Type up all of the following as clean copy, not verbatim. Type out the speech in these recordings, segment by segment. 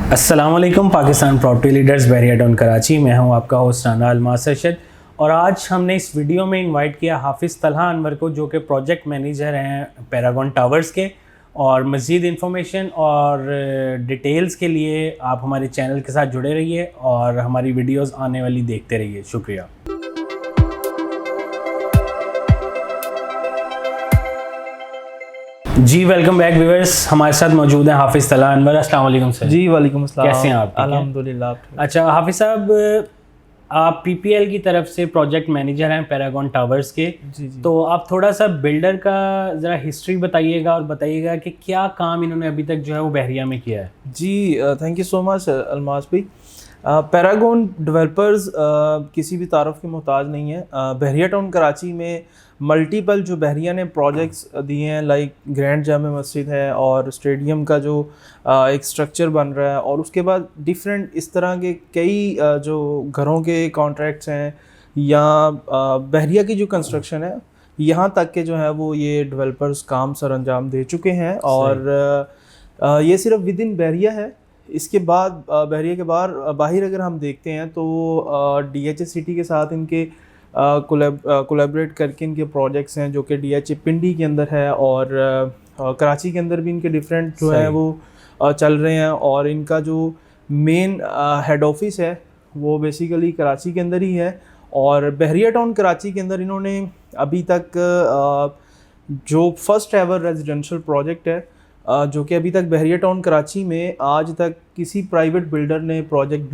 अस्सलामुअलैकुम Pakistan property leaders बहरिया town Karachi में हूं आपका होस्ट राना अलमास अरशद। और आज हमने इस वीडियो में इनवाइट किया हाफिज़ तलहा अनवर को, जो कि प्रोजेक्ट मैनेजर हैं पैरागॉन टावर्स के। और मज़ीद इन्फॉर्मेशन और डिटेल्स के लिए आप हमारे चैनल के साथ जुड़े रहिए और हमारी वीडियोस आने वाली देखते रहिए। शुक्रिया। जी वेलकम बैक व्यूअर्स, हमारे साथ मौजूद हैं हाफिज़ तलहा अनवर। अस्सलाम वालेकुम सर। जी वालेकुम अस्सलाम। कैसे हैं आप? अल्हम्दुलिल्लाह। अच्छा हाफिज़ साहब, आप पीपीएल की तरफ से प्रोजेक्ट मैनेजर हैं पैरागॉन टावर्स के। जी। तो आप थोड़ा सा बिल्डर का ज़रा हिस्ट्री बताइएगा और बताइएगा कि क्या काम इन्होंने अभी तक जो है वो बहरिया में किया है। जी thank you so much Almas भाई। पैरागॉन डेवलपर्स किसी भी तारफ़ के मोहताज नहीं है। बहरिया टाउन कराची में मल्टीपल जो बहरिया ने प्रोजेक्ट्स दिए हैं, लाइक ग्रैंड जामे मस्जिद है और स्टेडियम का जो एक स्ट्रक्चर बन रहा है, और उसके बाद डिफरेंट इस तरह के कई जो घरों के कॉन्ट्रैक्ट्स हैं या बहरिया की जो कंस्ट्रक्शन है, यहाँ तक के जो है वो ये डेवलपर्स काम सर अंजाम दे चुके हैं। और ये सिर्फ विद इन बहरिया है। इसके बाद बहरिया के बाहर अगर हम देखते हैं तो DHA सिटी के साथ इनके कोलैबोरेट करके इनके प्रोजेक्ट्स हैं, जो कि DHA पिंडी के अंदर है, और कराची के अंदर भी इनके डिफरेंट जो है वो चल रहे हैं। और इनका जो मेन हेड ऑफिस है वो बेसिकली कराची के अंदर ही है। और बहरिया टाउन कराची के अंदर इन्होंने अभी तक जो फर्स्ट एवर रेजिडेंशियल प्रोजेक्ट है, जो कि अभी तक बहरिया टाउन कराची में आज तक किसी प्राइवेट बिल्डर ने प्रोजेक्ट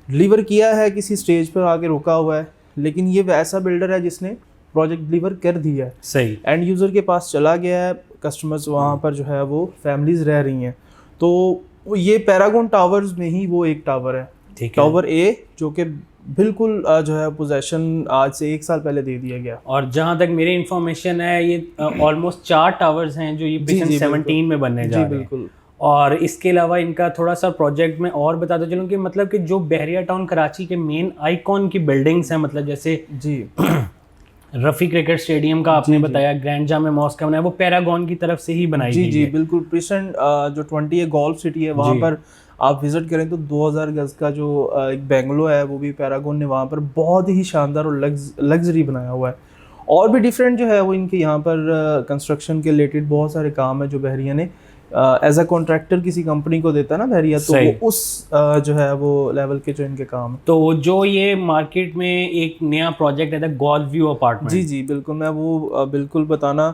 डिलीवर किया है, किसी स्टेज पर आके रुका हुआ है, लेकिन ये ऐसा बिल्डर है जिसने प्रोजेक्ट डिलीवर कर दिया है। सही एंड यूज़र के पास चला गया है, कस्टमर्स वहाँ पर जो है वो फैमिलीज रह रही हैं। तो ये पैरागॉन टावर्स में ही वो एक टावर है, टावर ए, जो कि बिल्कुल जो है पोजेशन आज से 1 साल पहले दे दिया गया। और जहाँ तक मेरी इन्फॉर्मेशन है, ये ऑलमोस्ट 4 टावर्स हैं जो ये 2017 में बनने जा रहे हैं। बिल्कुल। और इसके अलावा इनका थोड़ा सा प्रोजेक्ट में और बताता चलूँ कि मतलब कि जो बहरिया टाउन कराची के मेन आइकॉन की बिल्डिंग्स हैं, मतलब जैसे जी रफ़ी क्रिकेट स्टेडियम का आपने बताया, ग्रैंड जामे मॉस्क का बनाया, वो पैरागॉन की तरफ से ही बनाई गई है। जी बिल्कुल। प्रेजेंट जो 20 गोल्फ सिटी है, वहाँ पर आप विज़िट करें तो 2000 गज का जो एक बेंगलो है, वो भी पैरागॉन ने वहाँ पर बहुत ही शानदार और लग्जरी बनाया हुआ है। और भी डिफरेंट जो है वो इनके यहाँ पर कंस्ट्रक्शन के रिलेटेड बहुत सारे काम है जो बहरिया ने एज अ कॉन्ट्रैक्टर किसी कंपनी को देता है ना बहरिया, तो वो उस जो है वो लेवल के जो इनके काम है। तो जो ये मार्केट में एक नया प्रोजेक्ट है गोल्फ व्यू अपार्टमेंट। जी बिल्कुल, मैं वो बिल्कुल बताना।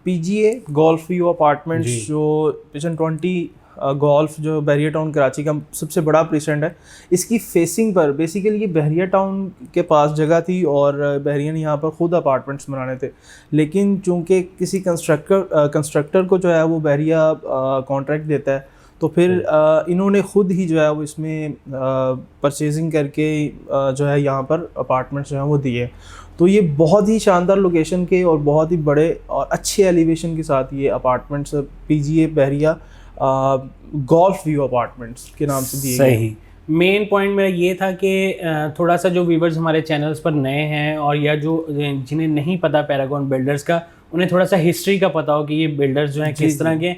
PGA गोल्फ व्यू अपार्टमेंट्स जो पिछन 20 गोल्फ जो बहरिया टाउन कराची का सबसे बड़ा प्रेजेंट है, इसकी फेसिंग पर बेसिकली ये बहरिया टाउन के पास जगह थी और बहरिया ने यहाँ पर खुद अपार्टमेंट्स बनाने थे, लेकिन चूंकि किसी कंस्ट्रक्टर को जो है वो बहरिया कॉन्ट्रैक्ट देता है, तो फिर इन्होंने खुद ही जो है वो इसमें परचेजिंग करके जो है यहाँ पर अपार्टमेंट्स जो है वो दिए। तो ये बहुत ही शानदार लोकेशन के और बहुत ही बड़े और अच्छे एलिवेशन के साथ ये अपार्टमेंट्स PGA बहरिया गोल्फ व्यू अपार्टमेंट्स के नाम से दिए गए। सही। मेन पॉइंट मेरा ये था कि थोड़ा सा जो व्यूवर्स हमारे चैनल्स पर नए हैं और या जो जिन्हें नहीं पता पैरागॉन बिल्डर्स का, उन्हें थोड़ा सा हिस्ट्री का पता हो कि ये बिल्डर्स जो हैं किस तरह के।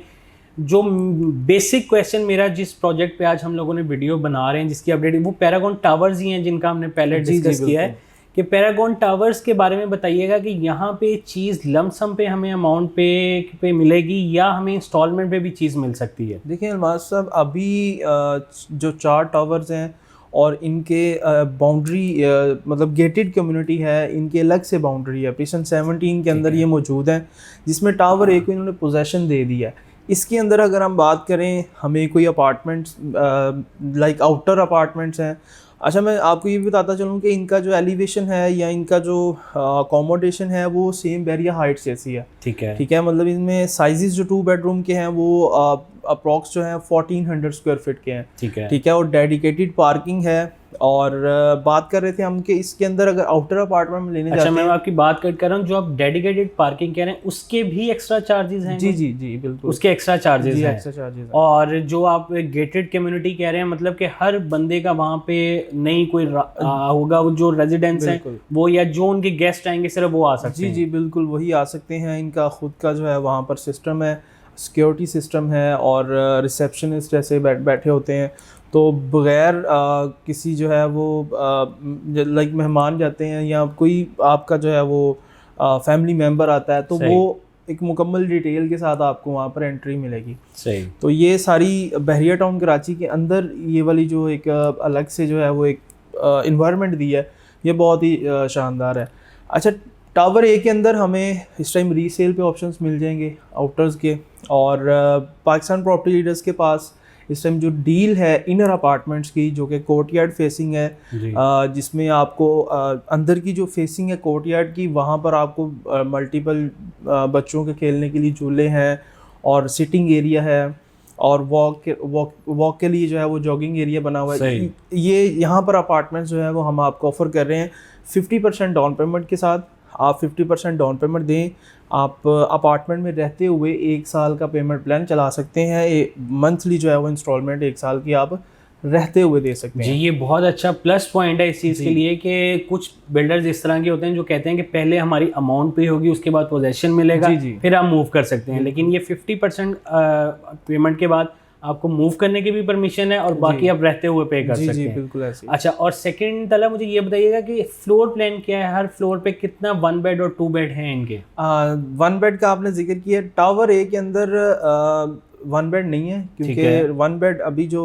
जो बेसिक क्वेश्चन मेरा जिस प्रोजेक्ट पे आज हम लोगों ने वीडियो बना रहे हैं, जिसकी अपडेट, वो पैरागॉन टावर्स ही हैं जिनका हमने पहले डिस्कस किया है कि पैरागॉन टावर्स के बारे में बताइएगा कि यहाँ पे चीज़ लमसम पे हमें अमाउंट पे मिलेगी या हमें इंस्टॉलमेंट पे भी चीज़ मिल सकती है। देखिए अलमास साहब, अभी जो 4 टावर्स हैं और इनके बाउंड्री मतलब गेटेड कम्युनिटी है, इनके अलग से बाउंड्री है, पिछन 17 के अंदर ये मौजूद है, जिसमें टावर एक को इन्होंने पोजेसन दे दिया है। इसके अंदर अगर हम बात करें, हमें कोई अपार्टमेंट्स लाइक आउटर अपार्टमेंट्स हैं। अच्छा, मैं आपको ये भी बताता चलूँ कि इनका जो एलिवेशन है या इनका जो अकोमोडेशन है वो सेम बहरिया हाइट्स जैसी है। ठीक है, मतलब इनमें साइजेस जो 2 बेडरूम के हैं वो अप्रॉक्स जो है 1400 स्क्वायर फीट के हैं। ठीक है, और डेडिकेटेड पार्किंग है। और बात कर रहे थे हम कि इसके अंदर अगर आउटर अपार्टमेंट में लेने जाते हैं। मैं आपकी बात कर रहा हूँ, जो आप डेडिकेटेड पार्किंग कह रहे हैं उसके भी एक्स्ट्रा चार्जेस हैं। जी बिल्कुल, उसके एक्स्ट्रा चार्जेस हैं। और जो आप गेटेड कम्युनिटी कह रहे हैं, मतलब कि हर बंदे का वहाँ पे नहीं कोई होगा, जो रेजिडेंट्स हैं वो या जो उनके गेस्ट आएंगे सिर्फ वो आ सकते हैं। जी बिल्कुल, वही आ सकते हैं। इनका खुद का जो है वहाँ पर सिस्टम है। सिक्योरिटी सिस्टम है और रिसेप्शनिस्ट जैसे बैठे होते हैं, तो बग़ैर किसी जो है वो लाइक मेहमान जाते हैं या कोई आपका जो है वो फैमिली मेम्बर आता है, तो वो एक मुकम्मल डिटेल के साथ आपको वहाँ पर एंट्री मिलेगी। सही। तो ये सारी बहरिया टाउन कराची के अंदर ये वाली जो एक अलग से जो है वो एक इन्वायरमेंट दी है, ये बहुत ही शानदार है। अच्छा, टावर ए के अंदर हमें इस टाइम रीसेल पे ऑप्शंस मिल जाएंगे आउटर्स के, और पाकिस्तान प्रॉपर्टी लीडर्स के पास इस टाइम जो डील है इनर अपार्टमेंट्स की, जो कि कोर्टयार्ड फेसिंग है, जिसमें आपको अंदर की जो फेसिंग है कोर्टयार्ड की, वहाँ पर आपको मल्टीपल बच्चों के खेलने के लिए झूले हैं और सिटिंग एरिया है, और वॉक के लिए जो है वो जॉगिंग एरिया बना हुआ है। ये यहाँ पर अपार्टमेंट्स जो है वो हम आपको ऑफ़र कर रहे हैं 50% डाउन पेमेंट के साथ। आप 50% डाउन पेमेंट दें, आप अपार्टमेंट में रहते हुए 1 साल का पेमेंट प्लान चला सकते हैं। मंथली जो है वो इंस्टॉलमेंट 1 साल की आप रहते हुए दे सकते हैं। जी, ये बहुत अच्छा प्लस पॉइंट है इस चीज़ के लिए कि कुछ बिल्डर्स इस तरह के होते हैं जो कहते हैं कि पहले हमारी अमाउंट पे होगी, उसके बाद पोजेशन मिलेगा, फिर आप मूव कर सकते हैं। लेकिन ये 50% पेमेंट के बाद आपको मूव करने की भी परमिशन है और बाकी आप रहते हुए पे कर सकते हैं। बिल्कुल ऐसे। अच्छा, और सेकंड तला मुझे ये बताइएगा कि फ्लोर प्लान क्या है, हर फ्लोर पे कितना 1 बेड और 2 बेड हैं इनके? 1 बेड का आपने जिक्र किया, टावर ए के अंदर 1 बेड नहीं है, क्योंकि 1 बेड अभी जो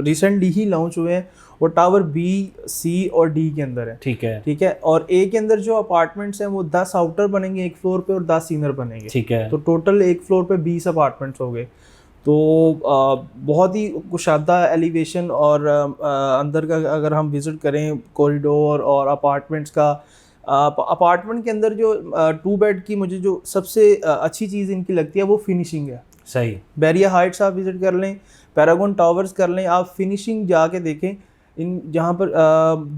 रिसेंटली ही लॉन्च हुए हैं वो टावर बी, सी और डी के अंदर है। ठीक है। और ए के अंदर जो अपार्टमेंट्स हैं वो 10 आउटर बनेंगे एक फ्लोर पे और 10 इनर बनेंगे। ठीक है। तो टोटल एक फ्लोर पे 20 अपार्टमेंट्स हो गए। तो बहुत ही कुशादा एलिवेशन, और अंदर का अगर हम विज़िट करें कॉरिडोर और अपार्टमेंट्स का, अपार्टमेंट के अंदर जो 2 बेड की मुझे जो सबसे अच्छी चीज़ इनकी लगती है वो फिनिशिंग है। सही। बैरिया हाइट्स आप विज़िट कर लें, पैरागॉन टावर्स कर लें, आप फिनिशिंग जाके देखें। इन जहाँ पर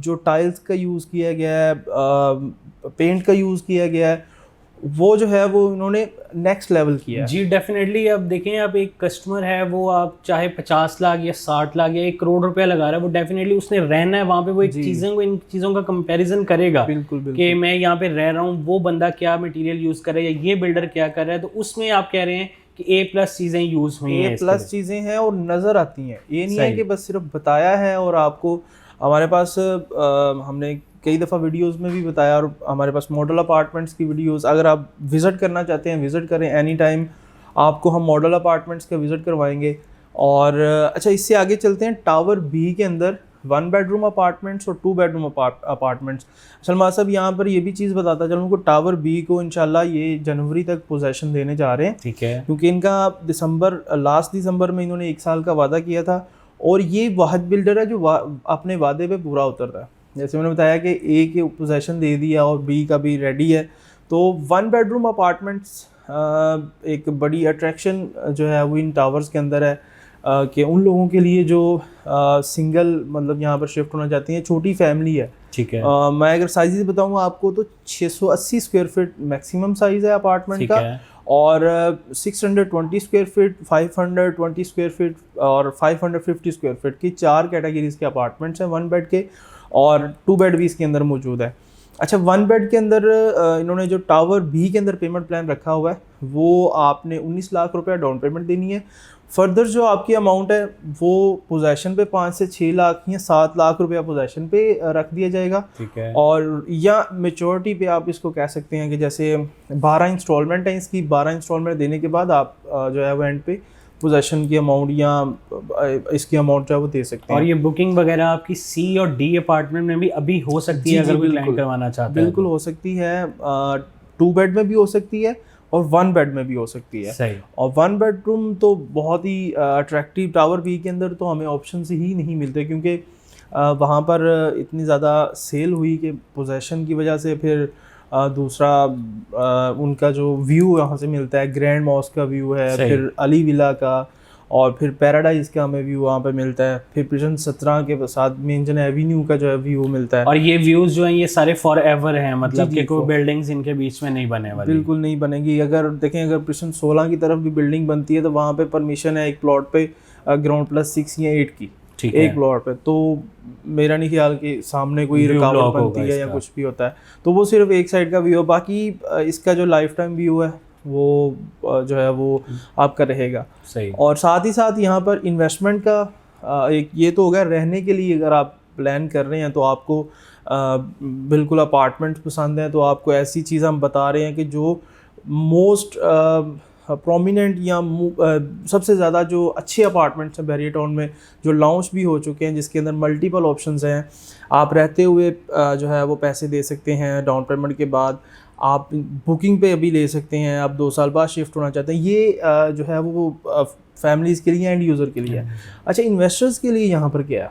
जो टाइल्स का यूज़ किया गया है, पेंट का यूज़ किया गया है, वो जो है वो इन्होंने नेक्स्ट लेवल किया है। जी डेफिनेटली। अब देखें, आप एक कस्टमर है, वो आप चाहे 50 लाख या 60 लाख या 1 करोड़ रुपया लगा रहा है, वो डेफिनेटली उसने रहना है वहाँ पे, वो एक इन चीज़ों का कंपैरिजन करेगा। बिल्कुल। कि मैं यहाँ पे रह रहा हूँ, वो बंदा क्या मटेरियल यूज़ कर रहा है या ये बिल्डर क्या कर रहा है, तो उसमें आप कह रहे हैं कि A+ चीज़ें यूज़ हुई हैं, A+ चीज़ें हैं और नज़र आती हैं। ये नहीं है कि बस सिर्फ बताया है और आपको, हमारे पास हमने कई दफ़ा वीडियोस में भी बताया, और हमारे पास मॉडल अपार्टमेंट्स की वीडियोस, अगर आप विज़िट करना चाहते हैं विज़िट करें एनी टाइम, आपको हम मॉडल अपार्टमेंट्स का विज़िट करवाएंगे। और अच्छा, इससे आगे चलते हैं। टावर बी के अंदर 1 बेडरूम अपार्टमेंट्स और 2 बेडरूम अपार्टमेंट्स। सलमान साहब यहाँ पर ये भी चीज़ बताता चलूँ को, टावर बी को इंशाल्लाह ये जनवरी तक पोजेसन देने जा रहे हैं। ठीक है। क्योंकि इनका लास्ट दिसंबर में इन्होंने 1 साल का वादा किया था, और ये वाहिद बिल्डर है जो अपने वादे पे पूरा उतरता है। जैसे मैंने बताया कि ए के पोजेसन दे दिया और बी का भी रेडी है, तो 1 बेडरूम अपार्टमेंट्स एक बड़ी अट्रैक्शन जो है वो इन टावर्स के अंदर है, कि उन लोगों के लिए जो सिंगल मतलब यहाँ पर शिफ्ट होना चाहती हैं, छोटी फैमिली है। ठीक है। मैं अगर साइज़ बताऊँगा आपको तो 680 स्क्वायर फीट मैक्सिमम साइज़ है अपार्टमेंट का, और 620 स्क्वायर फीट, 520 स्क्वायर फीट और 550 स्क्वायर फीट की 4 कैटेगरीज के अपार्टमेंट्स हैं 1 बेड के, और 2 बेड भी इसके अंदर मौजूद है। अच्छा, 1 बेड के अंदर इन्होंने जो टावर बी के अंदर पेमेंट प्लान रखा हुआ है, वो आपने 19 लाख रुपया डाउन पेमेंट देनी है। फर्दर जो आपकी अमाउंट है वो पोजेसन पे 5 से 6 लाख या 7 लाख रुपया पोजेसन पे रख दिया जाएगा। ठीक है। और या मेच्योरिटी पे आप इसको कह सकते हैं कि जैसे 12 इंस्टॉलमेंट है इसकी, 12 इंस्टॉलमेंट देने के बाद आप जो है वो एंड पे पोजेसन की अमाउंट या इसकी अमाउंट जो है वो दे सकते हैं। और ये बुकिंग वगैरह आपकी सी और डी अपार्टमेंट में भी अभी हो सकती है, अगर कोई क्लाइंट करवाना चाहता है? बिल्कुल हो सकती है। 2 बेड में भी हो सकती है और 1 बेड में भी हो सकती है। सही। और 1 बेडरूम तो बहुत ही अट्रैक्टिव, टावर बी के अंदर तो हमें ऑप्शन ही नहीं मिलते, क्योंकि वहाँ पर इतनी ज़्यादा सेल हुई कि पोजेसन की वजह से, फिर दूसरा उनका जो व्यू यहाँ से मिलता है, ग्रैंड मॉस्क का व्यू है, फिर अली विला का, और फिर पैराडाइज का हमें व्यू वहाँ पे मिलता है, फिर प्रिजन 17 के साथ मेंजन एवेन्यू का जो है व्यू मिलता है। और ये व्यूज़ जो हैं ये सारे फॉर एवर हैं, मतलब कि कोई बिल्डिंग्स इनके बीच में नहीं बने वाली? बिल्कुल नहीं बनेगी। अगर देखें, अगर प्रिजन 16 की तरफ भी बिल्डिंग बनती है तो वहाँ पे परमिशन है एक प्लॉट पे ग्राउंड प्लस 6 या 8 की, एक प्लॉट पे, तो मेरा नहीं ख्याल कि सामने कोई रुकावट बनती है या कुछ भी होता है, तो वो सिर्फ एक साइड का व्यू है। बाकी इसका जो लाइफ टाइम व्यू है वो जो है वो आपका रहेगा। सही। और साथ ही साथ यहाँ पर इन्वेस्टमेंट का एक ये तो होगा, रहने के लिए अगर आप प्लान कर रहे हैं तो आपको बिल्कुल अपार्टमेंट्स पसंद हैं, तो आपको ऐसी चीज़ हम बता रहे हैं कि जो मोस्ट प्रोमिनेंट या सबसे ज़्यादा जो अच्छे अपार्टमेंट्स हैं बहरिया टाउन में, जो लॉन्च भी हो चुके हैं, जिसके अंदर मल्टीपल ऑप्शंस हैं। आप रहते हुए जो है वो पैसे दे सकते हैं डाउन पेमेंट के बाद, आप बुकिंग पे अभी ले सकते हैं, आप 2 साल बाद शिफ्ट होना चाहते हैं। ये जो है वो फैमिलीज़ के लिए, एंड यूज़र के लिए है। अच्छा, इन्वेस्टर्स के लिए यहाँ पर क्या है?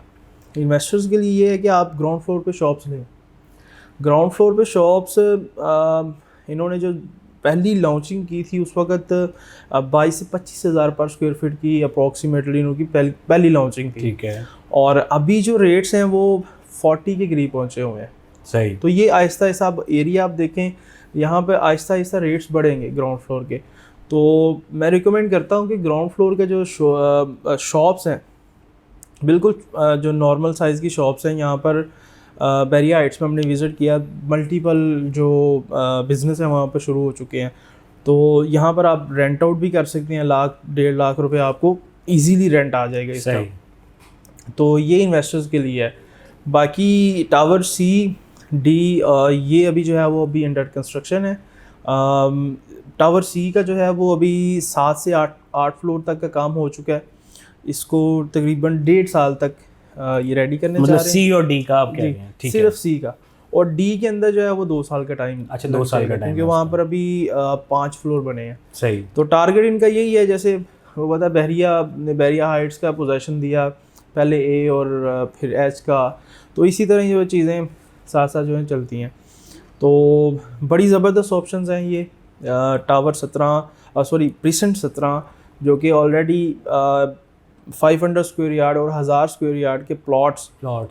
इन्वेस्टर्स के लिए ये है कि आप ग्राउंड फ्लोर पे शॉप्स लें। ग्राउंड फ्लोर पे शॉप्स इन्होंने जो पहली लॉन्चिंग की थी उस वक्त 22 से 25 हज़ार पर स्क्वायर फीट की अप्रॉक्सीमेटली इनकी पहली लॉन्चिंग थी। ठीक है। और अभी जो रेट्स हैं वो 40 के करीब पहुँचे हुए हैं। सही। तो ये आहिस्ता आहिस्ता, आप एरिया आप देखें, यहाँ पे आहिस्ता आहिस्ता रेट्स बढ़ेंगे ग्राउंड फ्लोर के। तो मैं रिकमेंड करता हूँ कि ग्राउंड फ्लोर के जो शॉप्स हैं, बिल्कुल जो नॉर्मल साइज़ की शॉप्स हैं, यहाँ पर बहरिया हाइट्स में हमने विज़िट किया, मल्टीपल जो बिज़नेस हैं वहाँ पर शुरू हो चुके हैं। तो यहाँ पर आप रेंट आउट भी कर सकते हैं, 1.5 लाख रुपए आपको इजीली रेंट आ जाएगा इसका। तो ये इन्वेस्टर्स के लिए है। बाकी टावर सी डी ये अभी जो है वो अभी अंडर कंस्ट्रक्शन है। टावर सी का जो है वो अभी 7 से 8 फ्लोर तक का काम हो चुका है। इसको तकरीबन 1.5 साल तक ये रेडी करने जा रहे हैं। सी और डी का आप कह रहे हैं? ठीक है। सिर्फ सी का, और डी के अंदर जो है वो 2 साल का टाइम। अच्छा, 2 साल का टाइम, क्योंकि वहाँ पर अभी 5 फ्लोर बने हैं। सही। तो टारगेट इनका यही है, जैसे वो बता बहरिया हाइट्स का पोजीशन दिया पहले ए और फिर एच का, तो इसी तरह जो चीज़ें साथ साथ जो है चलती हैं। तो बड़ी ज़बरदस्त ऑप्शंस हैं ये। टावर 17 प्रीसेंट 17 जो कि ऑलरेडी 500 स्क्वायर यार्ड और 1000 स्क्वायर यार्ड के प्लॉट्स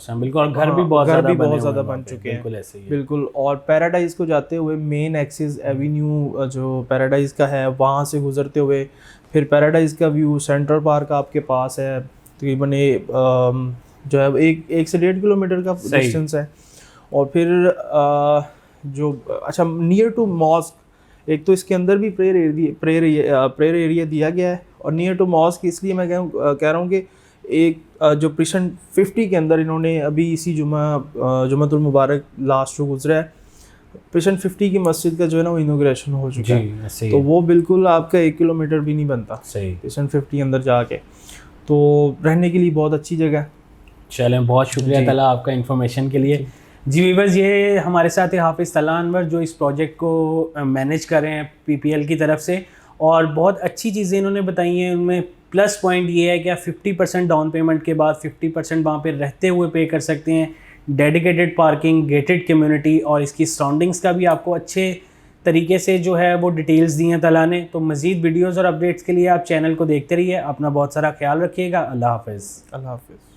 हैं बिल्कुल, और घर भी बहुत ज़्यादा बन चुके हैं। बिल्कुल ऐसे ही बिल्कुल। और पैराडाइज को जाते हुए मेन एक्सिस एवेन्यू जो पैराडाइज का है, वहाँ से गुजरते हुए फिर पैराडाइज का व्यू सेंट्रल पार्क आपके पास है। तकरीबन जो है 1 से 1.5 किलोमीटर का डिस्टेंस है। और फिर जो अच्छा नियर टू मॉस्क, एक तो इसके अंदर भी प्रेयर एरिया दिया गया है, और नियर टू मॉस्क इसलिए मैं कह रहा हूँ कि एक जो प्रीसेंट 50 के अंदर इन्होंने अभी इसी जुम्मतुल मुबारक लास्ट जो गुजरा है, प्रीसेंट 50 की मस्जिद का जो है ना वो इनोग्रेशन हो चुका है। तो वो बिल्कुल आपका 1 किलोमीटर भी नहीं बनता प्रीसेंट 50 अंदर जाके। तो रहने के लिए बहुत अच्छी जगह है। चलें, बहुत शुक्रिया तला आपका इन्फॉर्मेशन के लिए। जी वीवर्स, ये हमारे साथ है हाफिज़ तला अनवर जो इस प्रोजेक्ट को मैनेज कर रहे हैं PPL की तरफ से, और बहुत अच्छी चीज़ें इन्होंने बताई हैं। उनमें प्लस पॉइंट ये है कि आप 50% डाउन पेमेंट के बाद 50% वहाँ पे रहते हुए पे कर सकते हैं। डेडिकेटेड पार्किंग, गेटेड कम्युनिटी, और इसकी सराउंडिंग्स का भी आपको अच्छे तरीके से जो है वो डिटेल्स दी हैं तला ने। तो मज़ीद वीडियोज़ और अपडेट्स के लिए आप चैनल को देखते रहिए। अपना बहुत सारा ख्याल रखिएगा। अल्लाह हाफ़िज़। अल्लाह हाफ़िज़।